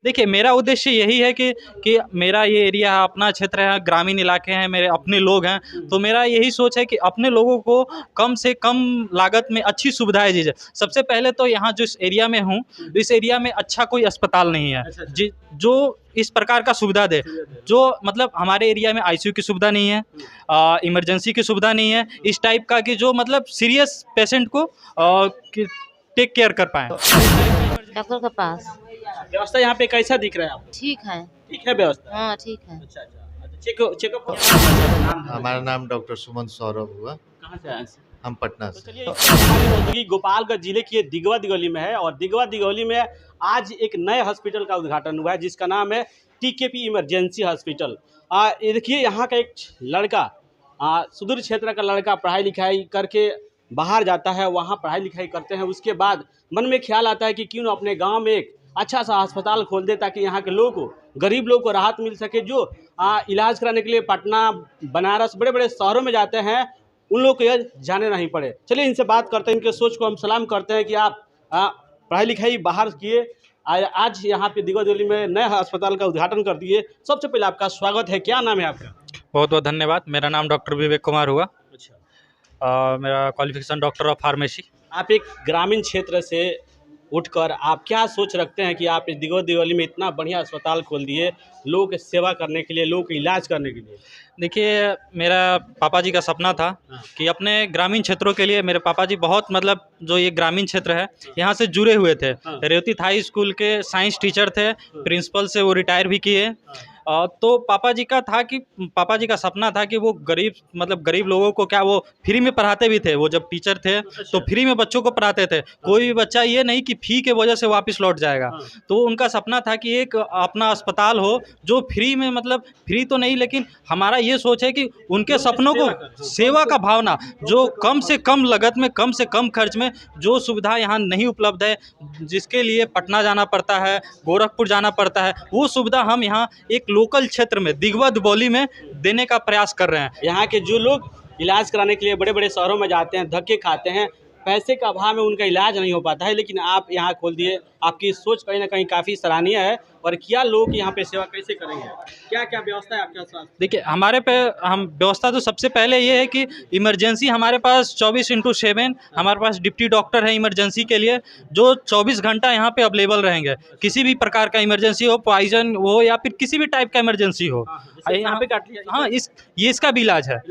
देखिए, मेरा उद्देश्य यही है कि मेरा ये एरिया है, अपना क्षेत्र है, ग्रामीण इलाके हैं, मेरे अपने लोग हैं, तो मेरा यही सोच है कि अपने लोगों को कम से कम लागत में अच्छी सुविधाएँ दी जाए। सबसे पहले तो यहाँ जिस एरिया में हूँ, इस एरिया में अच्छा कोई अस्पताल नहीं है, अच्छा, अच्छा। जि जो इस प्रकार का सुविधा दे। जो मतलब हमारे एरिया में आईसीयू की सुविधा नहीं है, इमरजेंसी की सुविधा नहीं है, इस टाइप का कि जो मतलब सीरियस पेशेंट को कि टेक केयर कर पाएँ। डॉक्टर के पास। व्यवस्था यहाँ पे कैसा दिख रहा है आपको? ठीक है। ठीक है व्यवस्था? हाँ, ठीक है। अच्छा, अच्छा। अच्छा, चेकअप नाम हमारा नाम डॉक्टर सुमन सौरभ हुआ। कहाँ से आए? हम पटना तो से। चलिए हमारी मौजूदगी गोपालगंज जिले की ये दिगवा दिगौली में है और दिगवा दिगौली में आज एक नए हॉस्पिटल का उद्घाटन हुआ है जिसका नाम है टीकेपी इमरजेंसी हॉस्पिटल। ये देखिए यहाँ का एक लड़का सुदूर क्षेत्र का लड़का पढ़ाई लिखाई करके बाहर जाता है, वहाँ पढ़ाई लिखाई करते हैं। उसके बाद मन में ख्याल आता है कि क्यों ना अपने गांव में एक अच्छा सा अस्पताल खोल दे ताकि यहाँ के लोगों को, गरीब लोगों को राहत मिल सके। जो इलाज कराने के लिए पटना, बनारस, बड़े बड़े शहरों में जाते हैं, उन लोग को यह जाने नहीं पड़े। चलिए इनसे बात करते हैं, इनके सोच को हम सलाम करते हैं कि आप पढ़ाई लिखाई बाहर किए, आज यहाँ पे दिगवा दिगौली में नए अस्पताल का उद्घाटन कर दिए। सबसे पहले आपका स्वागत है। क्या नाम है आपका? बहुत बहुत धन्यवाद। मेरा नाम डॉक्टर विवेक कुमार हुआ। अच्छा। मेरा क्वालिफिकेशन डॉक्टर ऑफ फार्मेसी। आप एक ग्रामीण क्षेत्र से उठकर आप क्या सोच रखते हैं कि आप इस दिगवा दिगौली में इतना बढ़िया अस्पताल खोल दिए लोगों की सेवा करने के लिए, लोगों का इलाज करने के लिए? देखिए, मेरा पापा जी का सपना था कि अपने ग्रामीण क्षेत्रों के लिए, मेरे पापा जी बहुत मतलब जो ये ग्रामीण क्षेत्र है यहाँ से जुड़े हुए थे। रेवती हाई स्कूल के साइंस टीचर थे, प्रिंसिपल से वो रिटायर भी किए। तो पापा जी का सपना था कि वो गरीब लोगों को क्या वो फ्री में पढ़ाते भी थे। वो जब टीचर थे तो फ्री में बच्चों को पढ़ाते थे। कोई भी बच्चा ये नहीं कि फ़ी के वजह से वापस लौट जाएगा। तो उनका सपना था कि एक अपना अस्पताल हो जो फ्री में, मतलब फ्री तो नहीं, लेकिन हमारा ये सोच है कि उनके सपनों को, सेवा का भावना, जो कम से कम लागत में, कम से कम खर्च में जो सुविधा यहाँ नहीं उपलब्ध है, जिसके लिए पटना जाना पड़ता है, गोरखपुर जाना पड़ता है, वो सुविधा हम यहाँ एक लोकल क्षेत्र में दिगवा दिगौली में देने का प्रयास कर रहे हैं। यहाँ के जो लोग इलाज कराने के लिए बड़े बड़े शहरों में जाते हैं, धक्के खाते हैं, पैसे का अभाव में उनका इलाज नहीं हो पाता है, लेकिन आप यहाँ खोल दिए। आपकी सोच कहीं ना कहीं काफ़ी सराहनीय है। और क्या लोग यहाँ पे सेवा कैसे करेंगे, क्या क्या व्यवस्था है आपके साथ? देखिए, हम व्यवस्था तो सबसे पहले ये है कि इमरजेंसी हमारे पास 24/7 हमारे पास डिप्टी डॉक्टर है इमरजेंसी के लिए, जो 24 घंटा यहाँ पे अवेलेबल रहेंगे। किसी भी प्रकार का इमरजेंसी हो, पॉइजन हो या फिर किसी भी टाइप का इमरजेंसी हो, यहाँ पे काट लिया। हाँ, इसका भी इलाज है।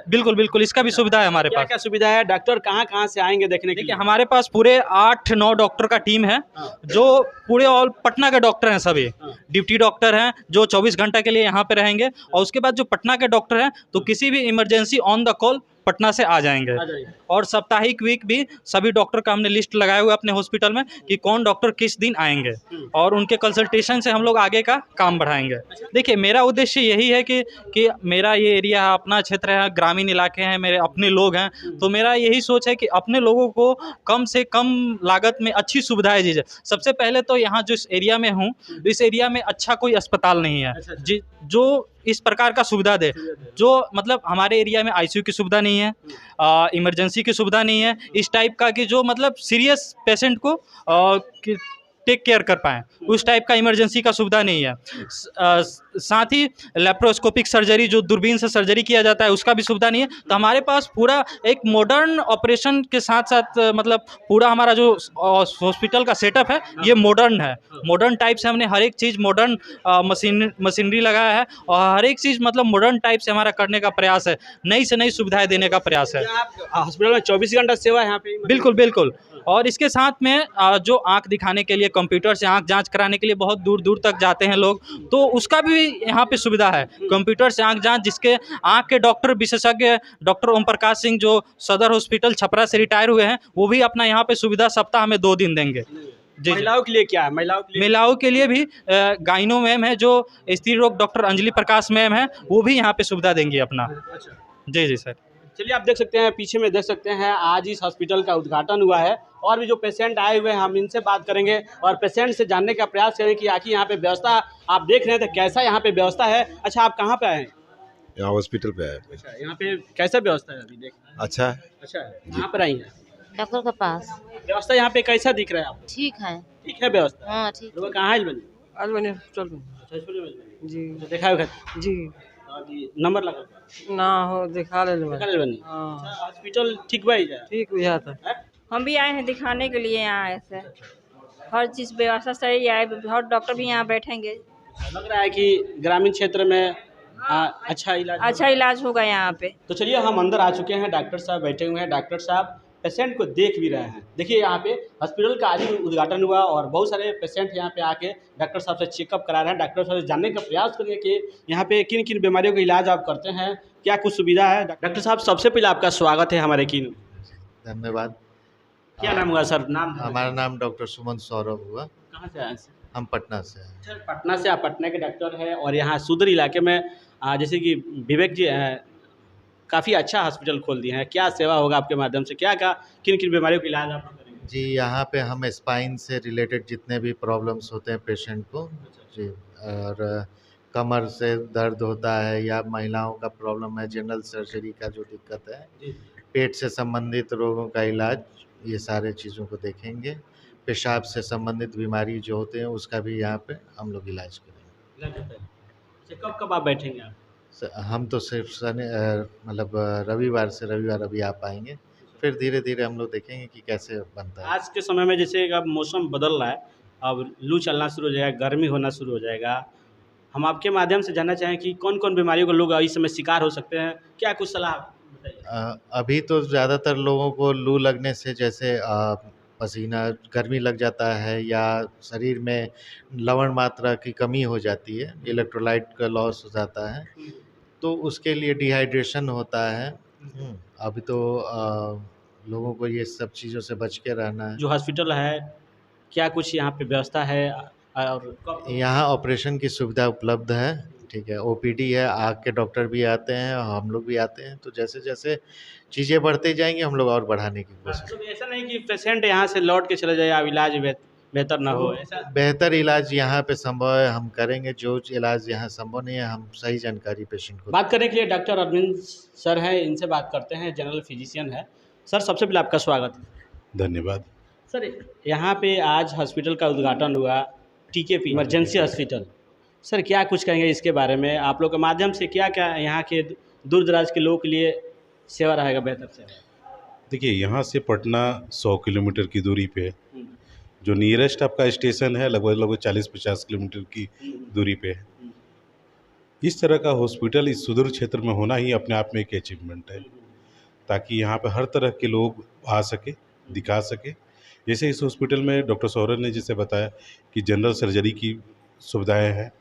बिल्कुल बिल्कुल, इसका भी सुविधा है हमारे पास। क्या सुविधा है? डॉक्टर कहाँ से आएंगे देखने के लिए? देखिए, हमारे पास पूरे 8-9 डॉक्टर का टीम है, जो पूरे ऑल पटना के डॉक्टर हैं। सभी डिप्टी डॉक्टर हैं जो 24 घंटा के लिए यहाँ पे रहेंगे। और उसके बाद जो पटना के डॉक्टर हैं तो किसी भी emergency on the call Patna से आ जाएंगे। और साप्ताहिक वीक भी सभी डॉक्टर का हमने लिस्ट लगाया हुआ है अपने हॉस्पिटल में कि कौन डॉक्टर किस दिन आएंगे, और उनके कंसल्टेशन से हम लोग आगे का काम बढ़ाएंगे। देखिए, मेरा उद्देश्य यही है कि मेरा ये एरिया है, अपना क्षेत्र है, ग्रामीण इलाके हैं, मेरे अपने लोग हैं, तो मेरा यही सोच है कि अपने लोगों को कम से कम लागत में अच्छी सुविधाएँ दी जाए। सबसे पहले तो यहाँ जिस एरिया में हूँ, इस एरिया में अच्छा कोई अस्पताल नहीं है जो इस प्रकार का सुविधा दे। जो मतलब हमारे एरिया में आईसीयू की सुविधा नहीं है, इमरजेंसी की सुविधा नहीं है, इस टाइप का कि जो मतलब सीरियस पेशेंट को टेक केयर कर पाएँ, उस टाइप का इमरजेंसी का सुविधा नहीं है। साथ ही लेप्रोस्कोपिक सर्जरी, जो दूरबीन से सर्जरी किया जाता है, उसका भी सुविधा नहीं है। तो हमारे पास पूरा एक मॉडर्न ऑपरेशन के साथ साथ मतलब पूरा हमारा जो हॉस्पिटल का सेटअप है ये मॉडर्न है। मॉडर्न टाइप से हमने हर एक चीज़ मॉडर्न मशीनरी लगाया है, और हर एक चीज़ मतलब मॉडर्न टाइप से हमारा करने का प्रयास है, नई से नई सुविधाएँ देने का प्रयास है। हॉस्पिटल में 24 घंटा सेवा है यहाँ पे? बिल्कुल बिल्कुल। और इसके साथ में जो आँख दिखाने के लिए, कंप्यूटर से आँख जांच कराने के लिए बहुत दूर दूर तक जाते हैं लोग, तो उसका भी यहाँ पे सुविधा है। कंप्यूटर से आँख जांच, जिसके आँख के डॉक्टर विशेषज्ञ डॉक्टर ओम प्रकाश सिंह, जो सदर हॉस्पिटल छपरा से रिटायर हुए हैं, वो भी अपना यहाँ पे सुविधा सप्ताह में 2 दिन देंगे। जी। महिलाओं के लिए क्या है? महिलाओं के लिए भी गाइनो मैम है, जो स्त्री रोग डॉक्टर अंजलि प्रकाश मैम है, वो भी यहाँ पे सुविधा देंगी अपना। जी जी सर। चलिए, आप देख सकते हैं, पीछे में देख सकते हैं, आज इस हॉस्पिटल का उद्घाटन हुआ है और भी जो पेशेंट आए हुए हैं हम इनसे बात करेंगे और पेशेंट से जानने का प्रयास करेंगे कि आखिर यहाँ पे व्यवस्था आप देख रहे हैं तो कैसा यहाँ पे व्यवस्था है। अच्छा, आप कहाँ पे आए हैं? यहाँ हॉस्पिटल पे आए। अच्छा, यहाँ पे कैसा व्यवस्था है अभी देख? अच्छा है। अच्छा है, यहाँ पर आई हैं? डॉक्टर के पास। व्यवस्था यहाँ पे कैसा दिख रहा है आपको? ठीक है। ठीक है व्यवस्था? हाँ, ठीक। लोग कहाँ है बनी? आज मैंने हॉस्पिटल में हॉस्पिटल में जी देखा है घर जी अभी नंबर लगा ना हो दिखा ले देखा ले बनी हाँ हॉस्पिटल ठीक भाई जा ठीक हुआ था हम भी आए हैं दिखाने के लिए यहाँ आए से हर चीज़ व्यवस्था सही है हर डॉक्टर भी यहाँ बैठेंगे लग रहा है कि ग्रामीण क्षेत्र में अच्छा इलाज अच्छा इलाज होगा यहाँ पे तो चलिए हम अंदर आ चुके हैं। डॉक्टर साहब बैठे हुए हैं। डॉक्टर साहब पेशेंट को देख भी रहे हैं। देखिए यहाँ पे हॉस्पिटल का आज ही उद्घाटन हुआ और बहुत सारे पेशेंट यहाँ पे आके डॉक्टर साहब से चेकअप करा रहे हैं। डॉक्टर साहब से जानने का प्रयास करिए कि यहाँ पे किन किन बीमारियों का इलाज आप करते हैं, क्या कुछ सुविधा है। डॉक्टर साहब सबसे पहले आपका स्वागत है हमारे किन। धन्यवाद। क्या नाम हुआ सर? नाम हमारा नाम डॉक्टर सुमन सौरभ हुआ। कहाँ से आए सर? हम पटना से हैं। सर पटना से, आप पटना के डॉक्टर हैं और यहाँ सुदूर इलाके में जैसे कि विवेक जी काफ़ी अच्छा हॉस्पिटल खोल दिए हैं। क्या सेवा होगा आपके माध्यम से, क्या क्या किन किन बीमारियों का इलाज आप करेंगे? जी यहाँ पे हम स्पाइन से रिलेटेड जितने भी प्रॉब्लम्स होते हैं पेशेंट को जी, और कमर से दर्द होता है या महिलाओं का प्रॉब्लम है, जनरल सर्जरी का जो दिक्कत है, पेट से संबंधित रोगों का इलाज, ये सारे चीज़ों को देखेंगे। पेशाब से संबंधित बीमारी जो होते हैं उसका भी यहाँ पे हम लोग इलाज करेंगे। कब कब आप बैठेंगे आप? हम तो सिर्फ मतलब रविवार से रविवार अभी आ पाएंगे, फिर धीरे धीरे हम लोग देखेंगे कि कैसे बनता है। आज के समय में जैसे अब मौसम बदल रहा है, अब लू चलना शुरू हो जाएगा, गर्मी होना शुरू हो जाएगा। हम आपके माध्यम से जानना चाहें कि कौन कौन बीमारियों को लोग इस समय शिकार हो सकते हैं, क्या कुछ सलाह बताइए। अभी तो ज़्यादातर लोगों को लू लगने से जैसे पसीना, गर्मी लग जाता है या शरीर में लवण मात्रा की कमी हो जाती है, इलेक्ट्रोलाइट का लॉस हो जाता है, तो उसके लिए डिहाइड्रेशन होता है। अभी तो लोगों को ये सब चीज़ों से बच के रहना है। जो हॉस्पिटल है क्या कुछ यहाँ पे व्यवस्था है और यहाँ ऑपरेशन की सुविधा उपलब्ध है, ठीक है। ओपीडी है, आँख के डॉक्टर भी आते हैं, हम लोग भी आते हैं। तो जैसे जैसे चीज़ें बढ़ते जाएंगी हम लोग और बढ़ाने की कोशिश। तो ऐसा नहीं कि पेशेंट यहाँ से लौट के चले जाए, अब इलाज बेहतर ना हो, ऐसा? बेहतर इलाज यहाँ पे संभव है, हम करेंगे। जो इलाज यहाँ संभव नहीं है, हम सही जानकारी पेशेंट को। बात करने के लिए डॉक्टर अरविंद सर हैं, इनसे बात करते हैं। जनरल फिजिशियन है। सर सबसे पहले आपका स्वागत है। धन्यवाद। सर यहाँ पे आज हॉस्पिटल का उद्घाटन हुआ, टीकेपी इमरजेंसी हॉस्पिटल। सर क्या कुछ कहेंगे इसके बारे में? आप लोग के माध्यम से क्या क्या यहाँ के दूर दराज के लोगों के लिए सेवा रहेगा बेहतर से? देखिए यहाँ से पटना 100 किलोमीटर की दूरी पे, जो नियरेस्ट आपका स्टेशन है लगभग 40-50 किलोमीटर की दूरी पे है। इस तरह का हॉस्पिटल इस सुदूर क्षेत्र में होना ही अपने आप में एक अचीवमेंट है, ताकि यहाँ पे हर तरह के लोग आ सके, दिखा सके। जैसे इस हॉस्पिटल में डॉक्टर सौरभ ने जैसे बताया कि जनरल सर्जरी की सुविधाएं हैं,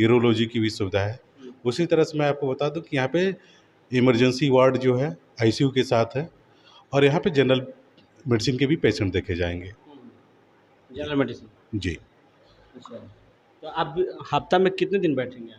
यूरोलॉजी की भी सुविधा है, उसी तरह से मैं आपको बता दूं कि यहाँ पे इमरजेंसी वार्ड जो है आईसीयू के साथ है और यहाँ पे जनरल मेडिसिन के भी पेशेंट देखे जाएंगे। जनरल मेडिसिन जी। अच्छा, तो आप हफ्ता में कितने दिन बैठेंगे?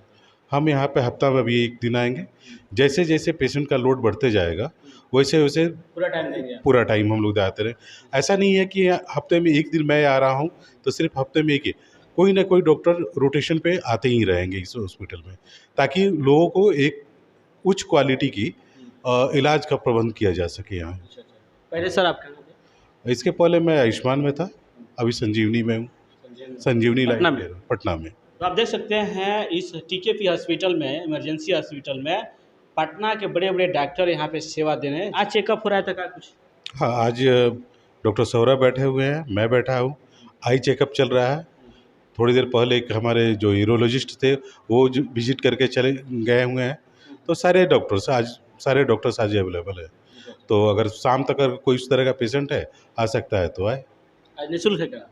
हम यहाँ पे हफ्ता में भी एक दिन आएंगे। जैसे जैसे पेशेंट का लोड बढ़ते जाएगा वैसे वैसे पूरा टाइम देंगे? पूरा टाइम हम लोग आते रहे। ऐसा नहीं है कि हफ्ते में एक दिन मैं आ रहा हूँ तो सिर्फ हफ्ते में एक ही, कोई ना कोई डॉक्टर रोटेशन पे आते ही रहेंगे इस हॉस्पिटल में, ताकि लोगों को एक उच्च क्वालिटी की इलाज का प्रबंध किया जा सके यहाँ। पहले सर आप कहाँ थे? इसके पहले मैं आयुष्मान में था, अभी संजीवनी में हूँ, संजीवनी पटना लाइन में? में, पटना में। तो आप देख सकते हैं इस टीकेपी हॉस्पिटल में, इमरजेंसी हॉस्पिटल में पटना के बड़े बड़े डॉक्टर यहाँ पे सेवा दे रहे हैं। आज चेकअप हो रहा है क्या कुछ? हाँ, आज डॉक्टर सौरभ बैठे हुए हैं, मैं बैठा हूँ, आई चेकअप चल रहा है। थोड़ी देर पहले एक हमारे जो यूरोलॉजिस्ट थे वो जो विजिट करके चले गए हुए हैं। तो सारे डॉक्टर्स आज अवेलेबल है। तो अगर शाम तक अगर कोई इस तरह का पेशेंट है आ सकता है तो आए। आज निःशुल्क है क्या?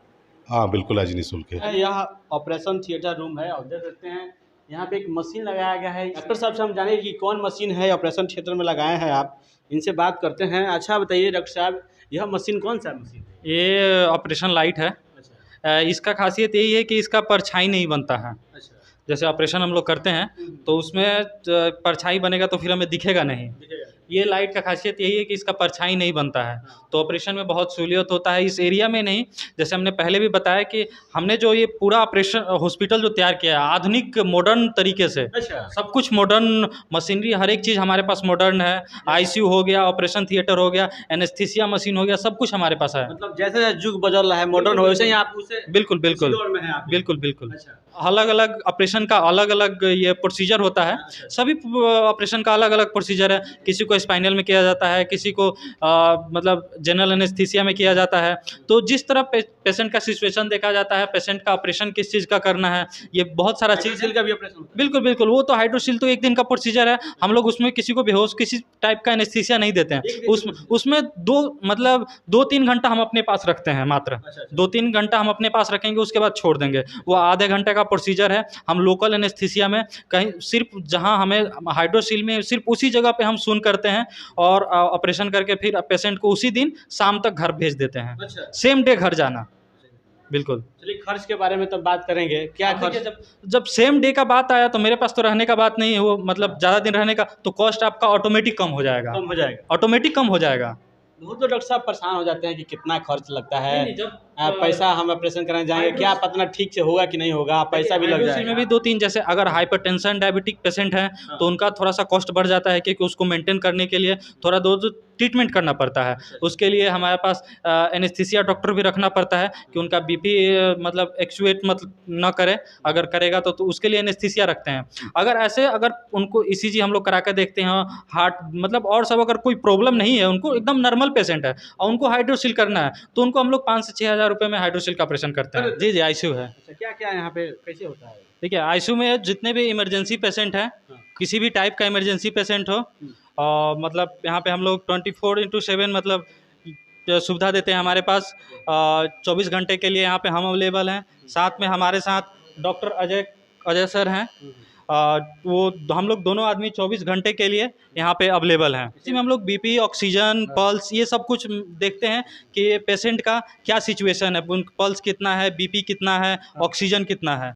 हाँ बिल्कुल, आज निःशुल्क है। यह ऑपरेशन थिएटर रूम है और देख सकते हैं यहाँ पे एक मशीन लगाया गया है। डॉक्टर साहब से हम जानेंगे कि कौन मशीन है ऑपरेशन थिएटर में लगाए हैं आप, इनसे बात करते हैं। अच्छा बताइए डॉक्टर साहब, यह मशीन कौन सा मशीन? ये ऑपरेशन लाइट है। इसका खासियत यही है कि इसका परछाई नहीं बनता है। जैसे ऑपरेशन हम लोग करते हैं तो उसमें परछाई बनेगा तो फिर हमें दिखेगा नहीं, ये लाइट का खासियत यही है कि इसका परछाई नहीं बनता है, तो ऑपरेशन में बहुत सहूलियत होता है इस एरिया में। नहीं, जैसे हमने पहले भी बताया कि हमने जो ये पूरा ऑपरेशन हॉस्पिटल जो तैयार किया है आधुनिक मॉडर्न तरीके से, अच्छा। सब कुछ मॉडर्न मशीनरी, हर एक चीज़ हमारे पास मॉडर्न है। आईसीयू हो गया, ऑपरेशन थिएटर हो गया, एनेस्थीसिया मशीन हो गया, सब कुछ हमारे पास है। मतलब जैसे युग बदल रहा है, मॉडर्न हो, वैसे ही आप उसे बिल्कुल बिल्कुल इसी दौर में हैं आप। बिल्कुल बिल्कुल। अच्छा। अलग अलग ऑपरेशन का अलग अलग ये प्रोसीजर होता है, सभी ऑपरेशन का अलग अलग प्रोसीजर है। किसी को स्पाइनल में किया जाता है, किसी को मतलब जनरल एनेस्थीसिया में किया जाता है। तो जिस तरह पेशेंट का सिचुएशन देखा जाता है, पेशेंट का ऑपरेशन किस चीज़ का करना है, ये बहुत सारा चीज़ हाइड्रोसील का भी ऑपरेशन होता है। बिल्कुल बिल्कुल। वो तो हाइड्रोसील तो एक दिन का प्रोसीजर है, हम लोग उसमें किसी को बेहोश किसी टाइप का एनेस्थीसिया नहीं देते हैं। उसमें 2-3 घंटा हम अपने पास रखते हैं मात्र। 2-3 घंटा हम अपने पास रखेंगे, उसके बाद छोड़ देंगे। वो आधे घंटे का प्रोसीजर है। हम लोकल एनेस्थीसिया में कहीं सिर्फ जहां हमें हाइड्रोसील में सिर्फ उसी जगह पे हम सुन करते हैं और ऑपरेशन करके फिर पेशेंट को उसी दिन शाम तक घर भेज देते हैं। अच्छा। सेम डे घर जाना। बिल्कुल। चलिए खर्च के बारे में तो बात करेंगे, क्या अब देखिए, खर्च? जब सेम डे का बात आया तो मेरे पास तो रहने का बात नहीं है, वो मतलब ज़्यादा दिन रहने का, तो कॉस्ट आपका ऑटोमेटिक कम हो जाएगा। कम हो जाएगा। ऑटोमेटिक कम हो जाएगा। बहुत तो डॉक्टर साहब परेशान हो जाते हैं कि कितना खर्च लगता है। नहीं, जब पैसा हम ऑपरेशन कराने जाएंगे, क्या पता ठीक से होगा कि नहीं होगा, पैसा भी लग हाइड्रोसील में भी जाएगा। 2-3, जैसे अगर हाइपरटेंशन डायबिटिक पेशेंट है तो उनका थोड़ा सा कॉस्ट बढ़ जाता है, क्योंकि उसको मेंटेन करने के लिए थोड़ा दो ट्रीटमेंट करना पड़ता है। उसके लिए हमारे पास एनेस्थीसिया डॉक्टर भी रखना पड़ता है कि उनका बीपी मतलब एक्चुएट मतलब न करे, अगर करेगा तो उसके लिए एनेस्थीसिया रखते हैं। अगर उनको ईसीजी हम लोग करा के देखते हैं, हार्ट मतलब और सब अगर कोई प्रॉब्लम नहीं है, उनको एकदम नॉर्मल पेशेंट है और उनको हाइड्रोसील करना है, तो उनको हम लोग 5 से 6 हज़ार रुपये में हाइड्रोसील का ऑपरेशन करते हैं। जी आईसीयू है। अच्छा, क्या क्या यहाँ पे कैसे होता है? ठीक है, आईसीयू में जितने भी इमरजेंसी पेशेंट हैं, किसी भी टाइप का इमरजेंसी पेशेंट हो, मतलब यहाँ पे हम लोग 24/7 मतलब सुविधा देते हैं। हमारे पास 24 घंटे के लिए यहाँ पे हम अवेलेबल हैं। साथ में हमारे साथ डॉक्टर अजय सर हैं, वो हम लोग दोनों आदमी 24 घंटे के लिए यहाँ पे अवेलेबल हैं। इसी में हम लोग बीपी, ऑक्सीजन, पल्स ये सब कुछ देखते हैं कि पेशेंट का क्या सिचुएशन है, पल्स कितना है, बीपी कितना है, ऑक्सीजन कितना है।